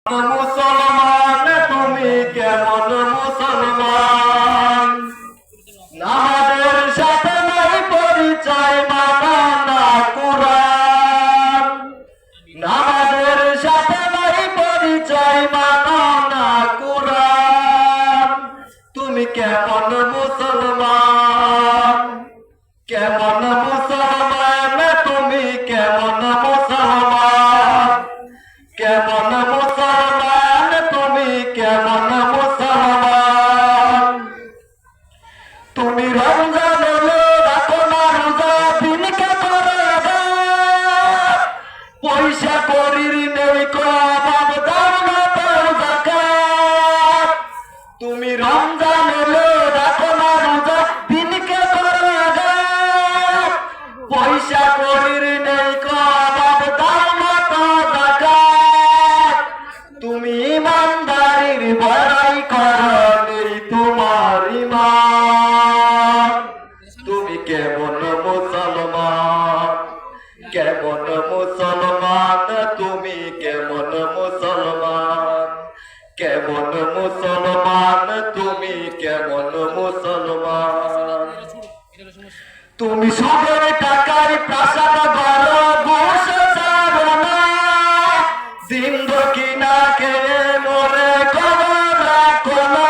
মুসলমান তুমি কেমন মুসলমান? নামাজের সাথে নাই পরিচয়, মানো না কুরআন। নামাজের সাথে নাই পরিচয়, মানো না কুরআন। তুমি কেমন মুসলমান? কেমন মুসলমান তুমি? কেমন মুসলমান? কেমন মুসলমান তুমি? কেমন মুসলমান? তুমি রমজান এলো রাখো না রোজা, দিনকে করে পয়সা করির নেই অভাব, দাও না দাও যাকাত। তুমি রমজান এলো রাখো না রোজা, দিনকে করে পয়সা করির নেই অভাব, দাও না দাও যাকাত। তুমি ইমানদারির বড়াই করো, নেই তোমার ঈমান। তুমি কেমন মুসলমান? কেমন মুসলমান তুমি? কেমন মুসলমান? কেমন মুসলমান তুমি? কেমন মুসলমান? তুমি সুদের টাকায় প্রাসাদ গড়ো, ঘুষ ছাড়ো না। জিন্দগি না খেয়ে মরে খবর রাখো না।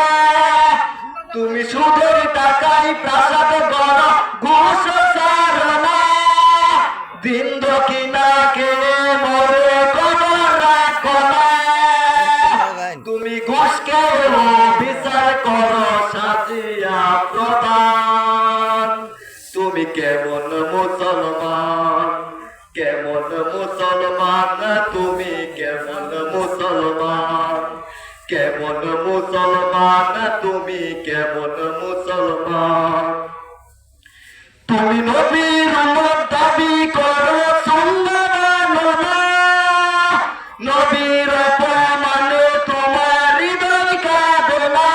তুমি সুদের টাকায় প্রাসাদ গড়ো, ঘুষ ছাড়ো না। জিন্দগি না খেয়ে মরে খবর রাখো না। তুমি ঘুষ খেয়েও বিচার করো সাজিয়া প্রদান। তুমি কেমন মুসলমান? কেমন মুসলমান তুমি? কেমন মুসলমান? কেমন মুসলমান তুমি? কেমন মুসলমান? তুমি নবীর উম্মত দাবি করো, সুন্নাহ মানো না। নবীর অপমানে তোমার হৃদয় কাঁদে না।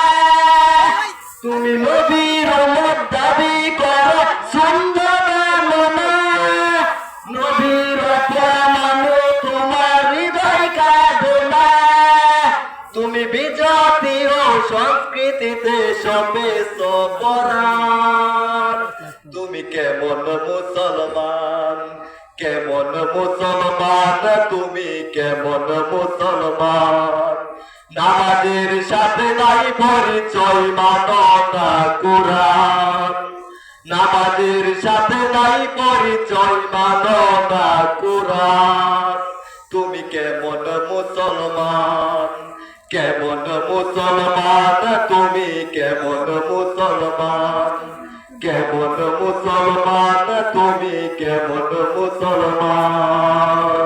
তুমি নবীর উম্মত দাবি করো, সুন্নাহ মানো না। নবীর অপমানে তোমার হৃদয় কাঁদে না। তুমি বিজাতি ও সংস্কৃতিতে সবেছ পরাণ। তুমি কেমন মুসলমান? কেমন মুসলমান তুমি? কেমন মুসলমান? নামাজের সাথে নাই পরিচয়, মানো না কুরআন। নামাজের সাথে নাই পরিচয়, মানো না কুরআন। তুমি কেমন মুসলমান? কেমন মুসলমান তুমি? কেমন মুসলমান? কেমন মুসলমান তুমি? কেমন মুসলমান?